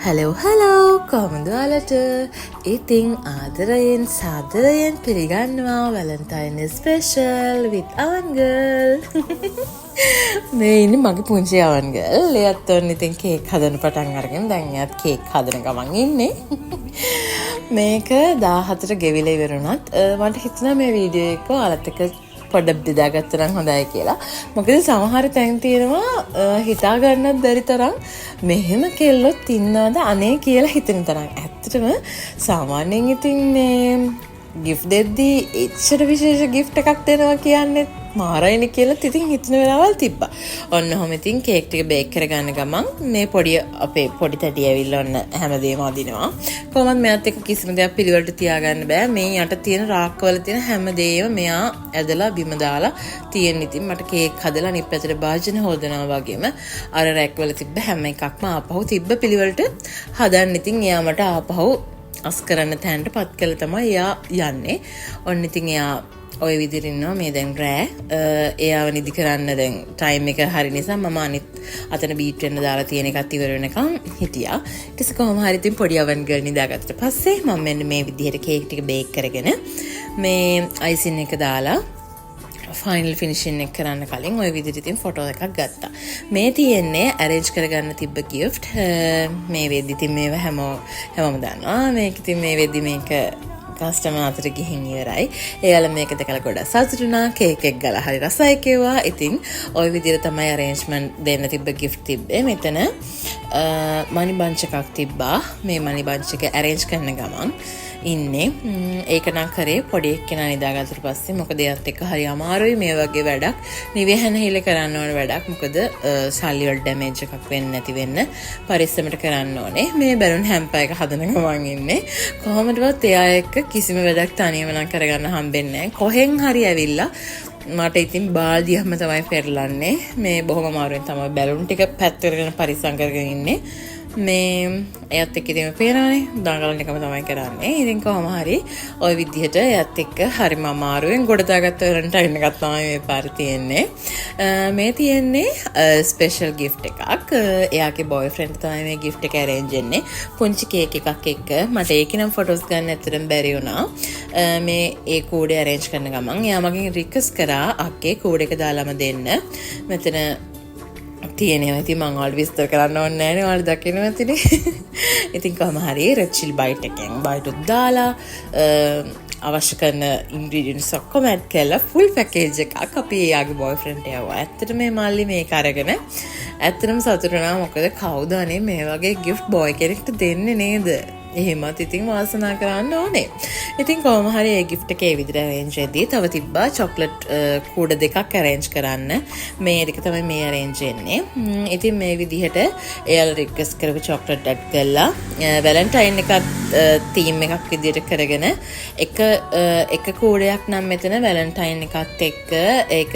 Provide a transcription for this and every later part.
Hello කොහොමද ඔයාලට? ඉතින් ආදරයෙන් සාදරයෙන් පිළිගන්නවා Valentine special with Awan girl. මේ ඉන්නේ මගේ පුංචි Awan girl. එයාත් ඔන්න ඉතින් කේක් හදන පටන් අරගෙන දැන් එයාත් කේක් හදන ගමන් ඉන්නේ. මේක 14ට ගෙවිලා ඉවරුණත් මට හිතුණා මේ වීඩියෝ එක ඔයාලත් එක්ක පොඩ්ඩක් බෙදාගත්තා නම් හොඳයි කියලා. මොකද සමහර තැන් තියෙනවා හිතා ගන්නත් බැරි තරම් මෙහෙම කෙල්ලොත් ඉන්නවද අනේ කියලා හිතෙන තරම්. ඇත්තටම සාමාන්‍යයෙන් ඉතින් මේ gift දෙද්දී එච්චර විශේෂ gift එකක් දෙනවා කියන්නේ මාරයිනේ කියලා ඉතින් හිතන වෙලාවල් තිබ්බා. ඔන්න ඔහොම ඉතින් කේක් ටික බේක් කරගන්න ගමන් මේ පොඩි අපේ පොඩි තැටි ඇවිල්ලා ඔන්න හැමදේම අදිනවා. කොහොමද මෙයාත් එක්ක කිසිම දෙයක් පිළිවෙලට තියාගන්න බෑ. මේ යට තියෙන රාක්කවල තියෙන හැමදේම මෙයා ඇදලා බිම දාලා තියෙන. ඉතින් මට කේක් හදලා අනිත් පැත්තට භාජන හොදනවා වගේම අර රැක් වල තිබ්බ හැම එකක්ම ආපහු තිබ්බ පිළිවෙලට හදන්න. ඉතින් එයා මට ආපහු අස් කරන්න තැනට පත් කළා තමයි එයා යන්නේ. ඔන්න ඉතින් එයා ඔය විදිහට ඉන්නවා මේ දැන් රෑ. එයාව නිදි කරන්න දැන් ටයිම් එක හරි නිසා මම අනිත් අතන බීට් වෙන්න දාලා තියෙන එකත් ඉවර වෙනකන් හිටියා. ඊට පස්සේ කොහොම හරි ඉතින් පොඩි Awan girl නිදාගත්තට පස්සේ මම මෙන්න මේ විදිහට කේක් ටික බේක් කරගෙන මේ අයිසින් එක දාලා ෆයිනල් ෆිනිෂින් එක කරන්න කලින් ওই විදිහට ඉතින් ෆොටෝ එකක් ගත්තා. මේ තියෙන්නේ අරේන්ජ් කරගන්න තිබ්බ gift. මේ වෙද්දි ඉතින් මේව හැමෝම දන්නවා. මේක ඉතින් මේ වෙද්දි මේක කස්ටමර් අතට ගිහින් ඉවරයි. එයාලා මේක දැකලා ගොඩක් සතුටු වුණා. කේක් එක ගාලා හරි රසයි කිව්වා. ඉතින් ওই විදිහට තමයි අරේන්ජ්මන්ට් දෙන්න තිබ්බ gift තිබ්බේ. මෙතන මනි බන්ච් එකක් තිබ්බා. මේ මනි බන්ච් එක අරේන්ජ් කරන ගමන් ඉන්නේ. ඒක නම් කරේ පොඩි එක්කෙනා නිදාගත්තට පස්සේ. මොකද එයාත් එක්ක හරි අමාරුයි මේ වගේ වැඩක්. නිවෙහන හිල කරන්න ඕන වැඩක්. මොකද සල්ලි වල ඩැමේජ් එකක් වෙන්නේ නැති වෙන්න පරිස්සමට කරන්න ඕනේ. මේ බැලුන් හැම්පර් එක හදන ගමන් ඉන්නේ. කොහොමදවත් එයා එක්ක කිසිම වැඩක් තනියම නම් කරගන්න හම්බෙන්නේ නැහැ. කොහෙන් හරි ඇවිල්ලා මට ඉතින් බාල්දියක්ම තමයි පෙරලන්නේ. මේ බොහොම අමාරුවෙන් තමයි බැලුන් ටික පැත් කරගෙන පරිස්සම් කරගෙන ඉන්නේ. මේ එයත් එක්ක ඉතින් පේනවනේ දඟලන එකම තමයි කරන්නේ. ඉතින් කොහොම හරි ওই විදිහට එයත් එක්ක හරිම අමාරුවෙන් ගොඩ දාගත්ත වැලන්ටයින් එකක් තමයි මේ පාර තියෙන්නේ. මේ තියෙන්නේ ස්පෙෂල් gift එකක්. එයාගේ බොයිෆ්‍රෙන්ඩ් තමයි මේ gift එක arrange වෙන්නේ. පුංචි කේක් එකක් එක්ක. මට ඒකේ නම් ෆොටෝස් ගන්න ඇත්තටම බැරි වුණා. මේ ඒ කෝඩේ arrange කරන ගමන් එයා මගෙන් රික්වෙස්ට් කරා අක්කේ කෝඩ් එක දාලාම දෙන්න. මෙතන තියෙනවා. ඉතින් මම ඔයාලට විස්තර කරන්න ඕනේ නැහැ නේ. ඔයාලට දකින්න ඇතිනේ. ඉතින් කොහොම හරි රෙඩ් චිලි බයිට් එකෙන් බයිට් උත් දාලා අවශ්‍ය කරන ඉන්ග්‍රීඩියන්ට්ස් ඔක්කොම ඇඩ් කරලා ෆුල් පැකේජ් එකක් අපි එයාගේ බොයිෆ්‍රෙන්ඩ්ට යවුවා. ඇත්තටම මේ මල්ලි මේක අරගෙන ඇත්තටම සතුටු වුණා. මොකද කවුද අනේ මේ වගේ gift boy කෙනෙක්ට දෙන්නේ නේද? එහෙමත් ඉතින් වාසනා කරන්න ඕනේ. ඉතින් කොහොම හරි ඒ gift එක ඒ විදිහට arrange වෙද්දී තව තිබ්බා chocolate කූඩ දෙකක් arrange කරන්න. මේ දෙක තමයි මේ arrange වෙන්නේ. ඉතින් මේ විදිහට එයාලා request කරපු chocolate add කළා. valentine එකක් theme එකක් විදිහට කරගෙන එක කූඩයක් නම් මෙතන valentine එකත් එක්ක ඒක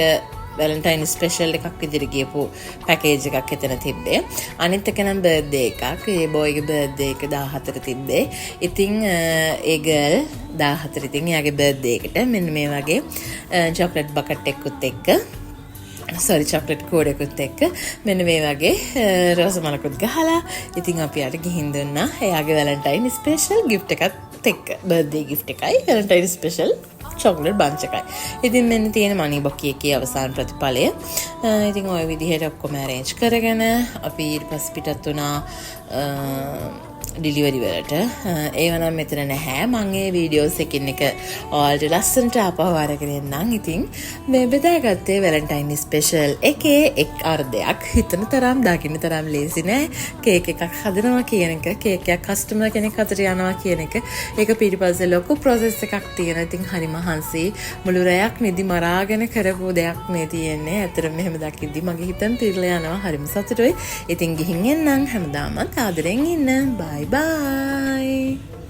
වැලන්ටයින් ස්පෙෂල් එකක් විදිහට ගියපු පැකේජ් එකක් එතන තිබ්බේ. අනිත් එක නම් බර්ත්ඩේ එකක්. ඒ බෝයිගේ බර්ත්ඩේ එක 14 තිබ්බේ. ඉතින් ඒ ගර්ල් 14 ඉතින් එයාගේ බර්ත්ඩේ එකට මෙන්න මේ වගේ චොක්ලට් බකට් එකකුත් එක්ක චොක්ලට් කෝඩ් එකකුත් එක්ක මෙන්න මේ වගේ රෝස මලකුත් ගහලා ඉතින් අපි යාට ගිහින් දුන්නා. එයාගේ වැලන්ටයින් ස්පෙෂල් gift එකත් එක්ක බර්ත්ඩේ gift එකයි වැලන්ටයින් ස්පෙෂල් chocolate bunch එකයි. ඉතින් මෙන්න තියෙන මනි බොකි එකේ අවසාන ප්‍රතිඵලය. ඉතින් ওই විදිහට ඔක්කොම arrange කරගෙන අපි ඊට පස්සේ පිටත් වුණා ඩිලිවරි වලට. ඒව නම් මෙතන නැහැ. මම මේ වීඩියෝස් එකකින් එක ඔයාලට ලස්සනට ආපහු අරගෙන එන්නම්. ඉතින් මේ බෙදාගත්තේ වැලන්ටයින් ස්පෙෂල් එකේ එක් අර්ධයක්. හිතන තරම් දකින්න තරම් ලේසි නෑ. කේක් එකක් හදනවා කියන එක, කේක් එකක් කස්ටමර් කෙනෙක් අතට යනවා කියන එක. ඒක පිටිපස්සේ ලොකු process එකක් තියෙනවා. ඉතින් හරි මහන්සි. මුළු රැයක් නිදි මරාගෙන කරපු දෙයක් මේ තියෙන්නේ. ඇත්තටම මෙහෙම දකිද්දි මගේ හිතෙන් පිරලා යනවා. හරිම සතුටුයි. ඉතින් ගිහින් එන්නම්. හැමදාමත් ආදරෙන් ඉන්න. බයි bye.